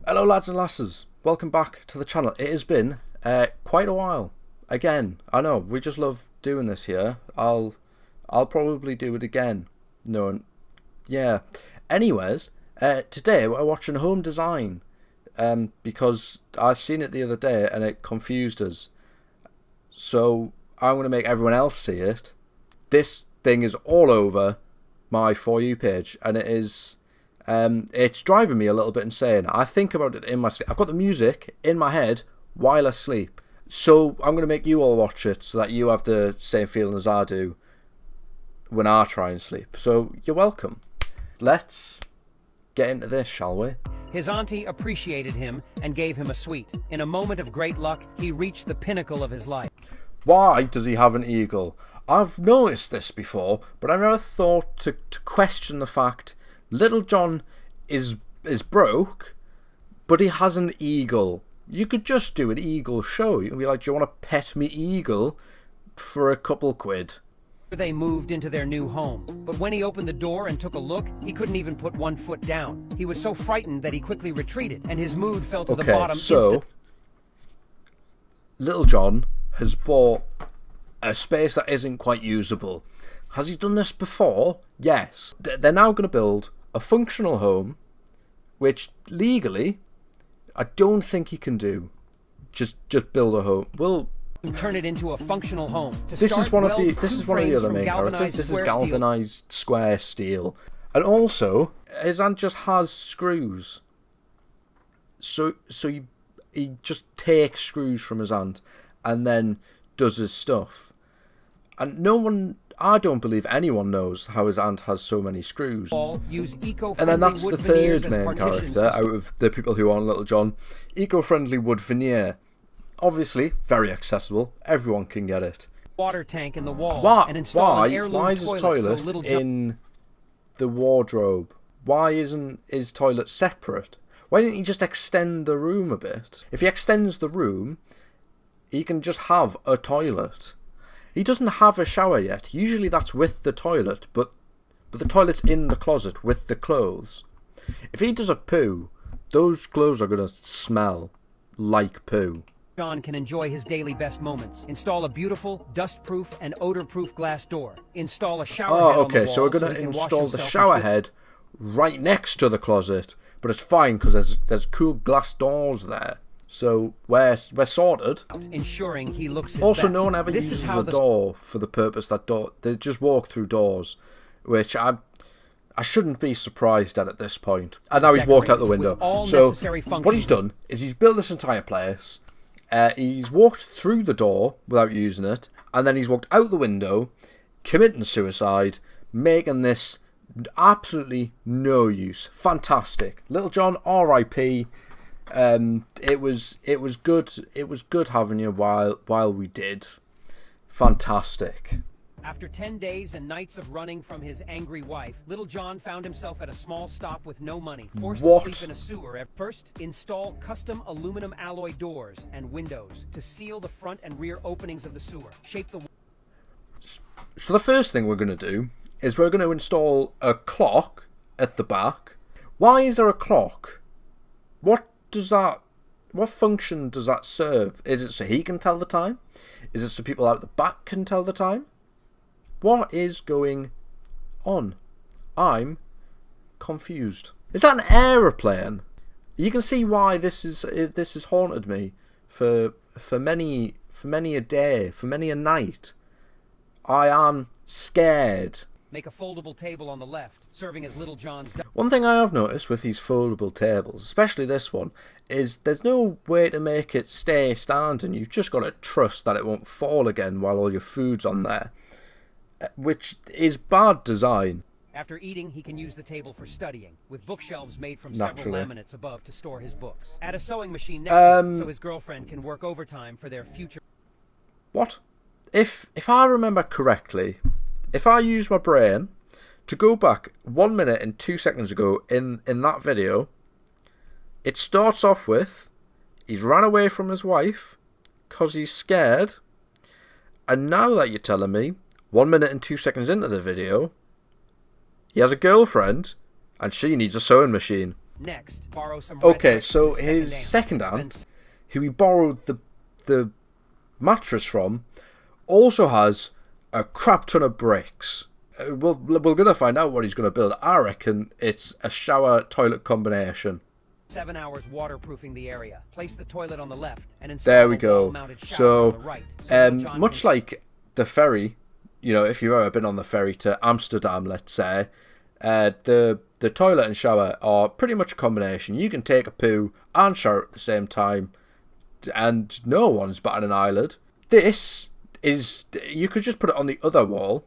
Hello lads and lasses, welcome back to the channel. It has been quite a while. Again, I know, we just love doing this here. I'll probably do it again. No, yeah. Anyways, today we're watching Home Design because I seen it the other day and it confused us. So I'm going to make everyone else see it. This thing is all over my For You page and it is... it's driving me a little bit insane. I think about it in my sleep. I've got the music in my head while I sleep. So I'm going to make you all watch it so that you have the same feeling as I do when I try and sleep. So you're welcome. Let's get into this, shall we? His auntie appreciated him and gave him a sweet. In a moment of great luck, he reached the pinnacle of his life. Why does he have an eagle? I've noticed this before, but I never thought to question the fact Little John is broke, but he has an eagle. You could just do an eagle show. You can be like, do you want to pet me eagle for a couple quid? They moved into their new home, but when he opened the door and took a look, he couldn't even put one foot down. He was so frightened that he quickly retreated, and his mood fell to the bottom so Little John has bought a space that isn't quite usable. Has he done this before? Yes. They're now going to build a functional home, which legally, I don't think he can do. Just build a home. Well, turn it into a functional home. This is one of the other main characters. This is galvanized square steel, and also his aunt just has screws. So he just takes screws from his aunt, and then does his stuff. And I don't believe anyone knows how his aunt has so many screws. And then that's the third main character out of the people who are on Little John. Eco-friendly wood veneer. Obviously, very accessible. Everyone can get it. Water tank in the wall. Why is his toilet in the wardrobe? Why isn't his toilet separate? Why didn't he just extend the room a bit? If he extends the room, he can just have a toilet. He doesn't have a shower yet. Usually that's with the toilet, but the toilet's in the closet with the clothes. If he does a poo, those clothes are going to smell like poo. John can enjoy his daily best moments. Install a beautiful, dust-proof and odor-proof glass door. Install a shower head on the wall so we're going to install the shower head right next to the closet, but it's fine because there's cool glass doors there. So we're sorted. Ensuring he looks his also, best. no one ever uses a door for the purpose that door. They just walk through doors, which I shouldn't be surprised at this point. And now he's walked out the window. So what he's done is he's built this entire place. He's walked through the door without using it, and then he's walked out the window, committing suicide, making this absolutely no use. Fantastic. Little John, R.I.P. It was good. It was good having you while we did. Fantastic. After 10 days and nights of running from his angry wife, Little John found himself at a small stop with no money, forced to sleep in a sewer. At first, install custom aluminum alloy doors and windows to seal the front and rear openings of the sewer. So the first thing we're going to do is we're going to install a clock at the back. Why is there a clock? What function does that serve? Is it so he can tell the time? Is it so people out the back can tell the time? What is going on? I'm confused. Is that an aeroplane? You can see why this has haunted me for many a day, for many a night. I am scared. Make a foldable table on the left, serving as Little John's... One thing I have noticed with these foldable tables, especially this one, is there's no way to make it stay standing. You've just got to trust that it won't fall again while all your food's on there, which is bad design. After eating, he can use the table for studying, with bookshelves made from several laminates above to store his books. Add a sewing machine next to him so his girlfriend can work overtime for their future... What? If I remember correctly... If I use my brain to go back 1 minute and 2 seconds ago in that video, it starts off with he's ran away from his wife because he's scared, and now that you're telling me 1 minute and 2 seconds into the video, he has a girlfriend and she needs a sewing machine. Next, borrow some. Okay, so his second aunt, who he borrowed the mattress from, also has a crap ton of bricks. We're gonna find out what he's gonna build. I reckon it's a shower toilet combination. 7 hours waterproofing the area. Place the toilet on the left and install there we a go. wall-mounted shower So, on the right. So much like the ferry, you know, if you've ever been on the ferry to Amsterdam, let's say, the toilet and shower are pretty much a combination. You can take a poo and shower at the same time, and no one's batting an eyelid. This is, you could just put it on the other wall,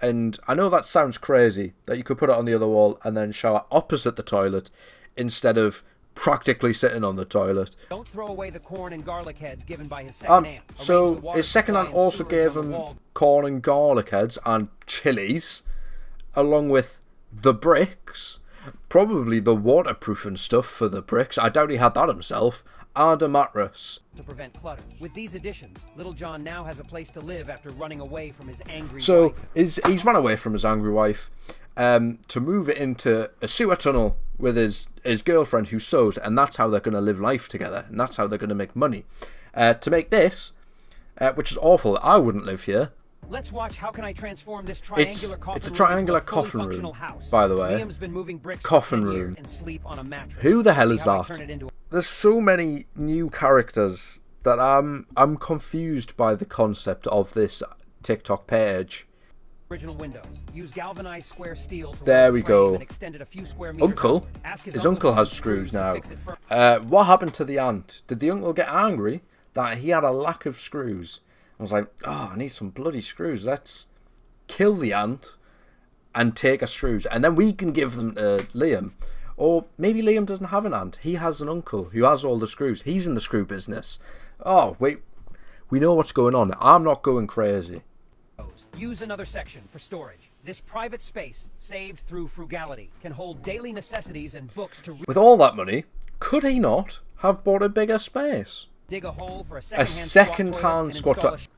and I know that sounds crazy, that you could put it on the other wall and then shower opposite the toilet instead of practically sitting on the toilet. Don't throw away the corn and garlic heads given by his second aunt. So his second aunt also gave him corn and garlic heads and chilies, along with the bricks, probably the waterproofing stuff for the bricks. I doubt he had that himself, and a mattress. To prevent clutter. With these additions, Little John now has a place to live after running away from his angry wife. He's run away from his angry wife to move it into a sewer tunnel with his girlfriend who sews, and that's how they're going to live life together, and that's how they're going to make money. To make this, which is awful, I wouldn't live here. Let's watch how can I transform this triangular coffin room. It's a triangular coffin room, by the way. Liam's been moving bricks coffin room. And sleep on a mattress. Who the hell is that? There's so many new characters that I'm confused by the concept of this TikTok page. Original windows. Use galvanized square steel to there we go. A few square meters uncle? His uncle has screws now. What happened to the aunt? Did the uncle get angry that he had a lack of screws? I was like, oh, I need some bloody screws. Let's kill the aunt and take her screws. And then we can give them to Liam. Or maybe Liam doesn't have an aunt. He has an uncle who has all the screws. He's in the screw business. Oh, wait. We know what's going on. I'm not going crazy. Use another section for storage. This private space, saved through frugality, can hold daily necessities and books to read. With all that money, could he not have bought a bigger space? Dig a hole for a second-hand squat toilet.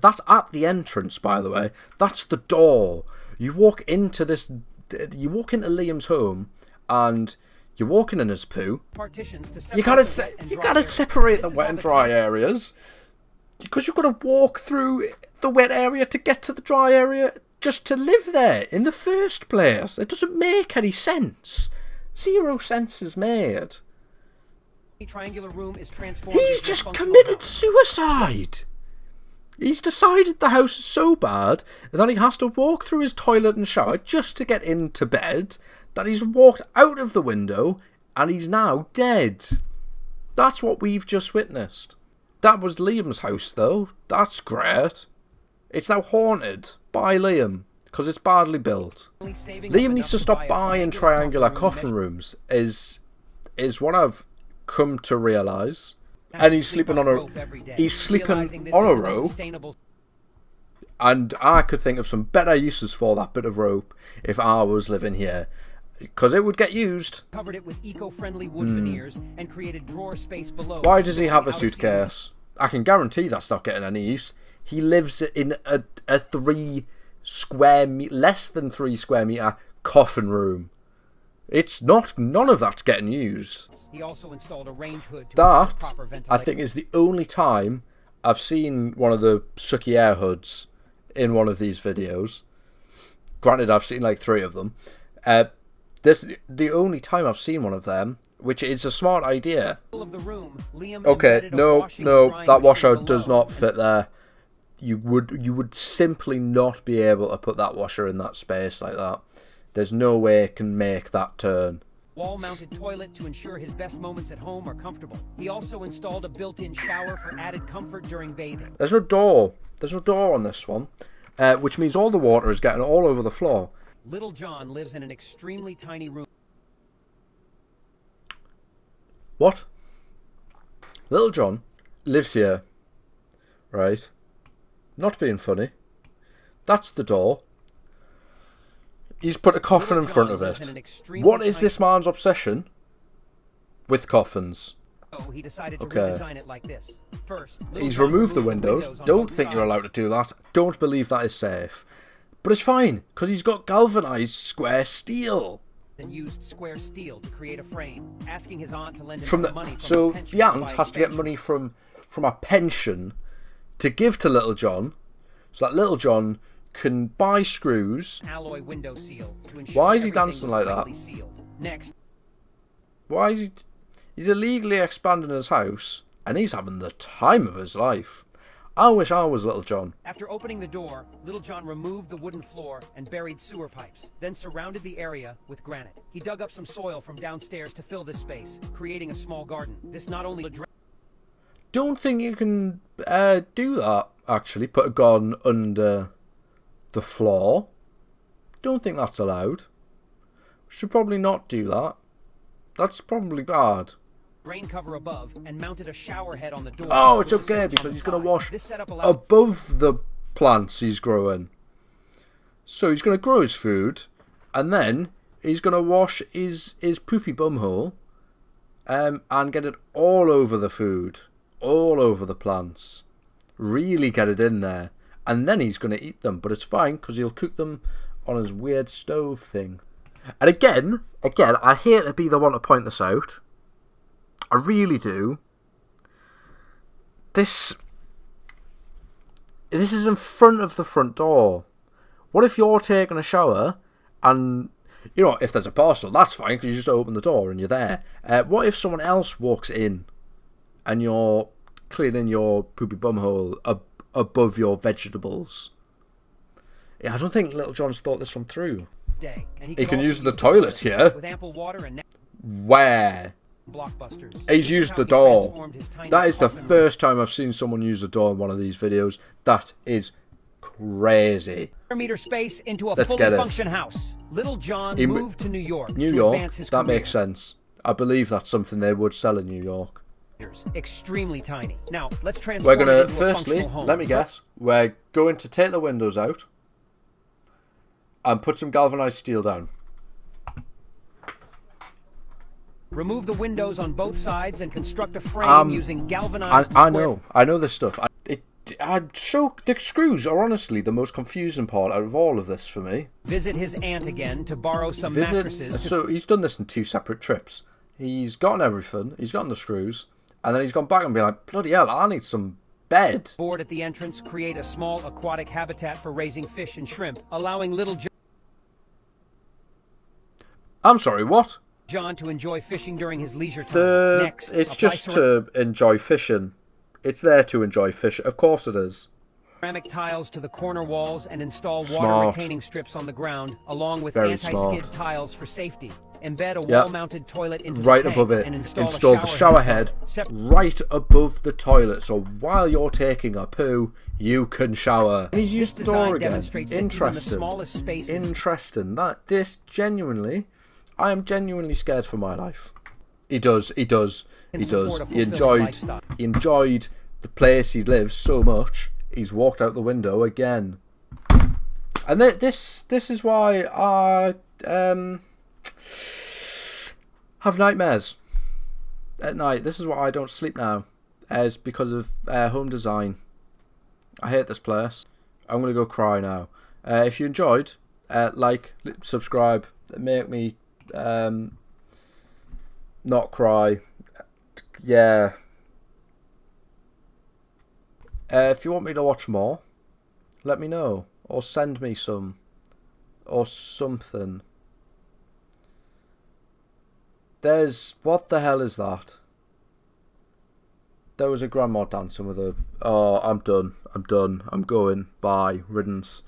That's at the entrance, by the way. That's the door. You walk into Liam's home, and you're walking in his poo. You gotta separate the wet and dry areas, because you've got to walk through the wet area to get to the dry area just to live there in the first place. It doesn't make any sense. 0 sense is made. Triangular room is transformed. He's just committed suicide. He's decided the house is so bad that he has to walk through his toilet and shower just to get into bed, that he's walked out of the window and he's now dead. That's what we've just witnessed. That was Liam's house, though. That's great. It's now haunted by Liam because it's badly built. Liam needs to stop buying triangular coffin rooms, is what I've come to realise. And he's sleeping on a rope, and I could think of some better uses for that bit of rope if I was living here, because it would get used. Covered it with eco-friendly wood veneers and created drawer space below. Why does he have a suitcase? I can guarantee that's not getting any use. He lives in a less than 3 square meter coffin room. It's not. None of that's getting used. He also installed a range hood to that, proper ventilation. I think, is the only time I've seen one of the sucky air hoods in one of these videos. Granted, I've seen like 3 of them. This is the only time I've seen one of them, which is a smart idea. Okay, no, that washer does not fit there. You would simply not be able to put that washer in that space like that. There's no way it can make that turn. Wall-mounted toilet to ensure his best moments at home are comfortable. He also installed a built-in shower for added comfort during bathing. There's no door. There's no door on this one, which means all the water is getting all over the floor. Little John lives in an extremely tiny room. What? Little John lives here, right? Not being funny. That's the door. He's put a coffin in front of it. What is this man's obsession with coffins? He decided to redesign it like this. First, he's removed the windows. Don't think you're allowed to do that. Don't believe that is safe. But it's fine, because he's got galvanized square steel. and used square steel to create a frame, asking his aunt to lend him From some money from so his pension the to aunt buy has to get expansion. money from a pension to give to Little John, so that Little John can buy screws. Alloy window seal to ensure Why is he everything dancing was like that? tightly sealed. Next, Why is he's illegally expanding his house, and he's having the time of his life. I wish I was Little John. after opening the door, Little John removed the wooden floor and buried sewer pipes, then surrounded the area with granite. He dug up some soil from downstairs to fill this space, creating a small garden. This not only Don't think you can do that, actually. Put a garden under the floor. Don't think that's allowed. Should probably not do that. That's probably bad. drain cover above and mounted a shower head on the door. Oh, it's with the okay sink because on he's the going to side. wash This setup allowed above the plants he's growing. So he's going to grow his food, and then he's going to wash his poopy bumhole and get it all over the food, all over the plants. Really get it in there. And then he's going to eat them, but it's fine because he'll cook them on his weird stove thing. And again, I hate to be the one to point this out. I really do. This is in front of the front door. What if you're taking a shower and, you know, if there's a parcel, that's fine because you just open the door and you're there. What if someone else walks in and you're cleaning your poopy bumhole above your vegetables? Yeah, I don't think Little John's thought this one through. day, and He could can also use the use toilet here. with ample water and Where? blockbusters. He's This is used how the he door. transformed his tiny That is the coffin first time I've seen someone use the door in one of these videos. That is crazy. meter space into a Let's fully get it. function house. Little John He moved to New York New to York, advance his that career. makes sense. I believe that's something they would sell in New York. Extremely tiny. Now let's We're transform it gonna, into a firstly, functional home. let me guess, we're going to take the windows out and put some galvanized steel down. Remove the windows on both sides and construct a frame using galvanized I square. know this stuff. The screws are honestly the most confusing part out of all of this for me. Visit his aunt again to borrow some mattresses. So he's done this in 2 separate trips. He's gotten everything. He's gotten the screws, and then he's gone back and been like, bloody hell, I need some bed. Board at the entrance create a small aquatic habitat for raising fish and shrimp, allowing Little I'm sorry, what? John to enjoy fishing during his leisure time. Next, It's apply just to enjoy fishing. It's there to enjoy fish. Of course it is. ceramic tiles to the corner walls and install Smart. water retaining strips on the ground, along with Very anti-skid smart. tiles for safety. Embed a Yeah. wall-mounted toilet into Right the tank above it. and install the shower head right above the toilet. So while you're taking a poo, you can shower. And he's used the design door again. demonstrates that even the Interesting. smallest spaces- Interesting. I am genuinely scared for my life. He does. Can support a He fulfilling lifestyle. enjoyed the place he lives so much. He's walked out the window again. And this is why I have nightmares at night. This is why I don't sleep now, as because of home design. I hate this place. I'm gonna go cry now. If you enjoyed, like, subscribe, make me not cry. Yeah. If you want me to watch more, let me know, or send me some, or something. What the hell is that? There was a grandma dancing with a... Oh, I'm done. I'm going. Bye. Riddance.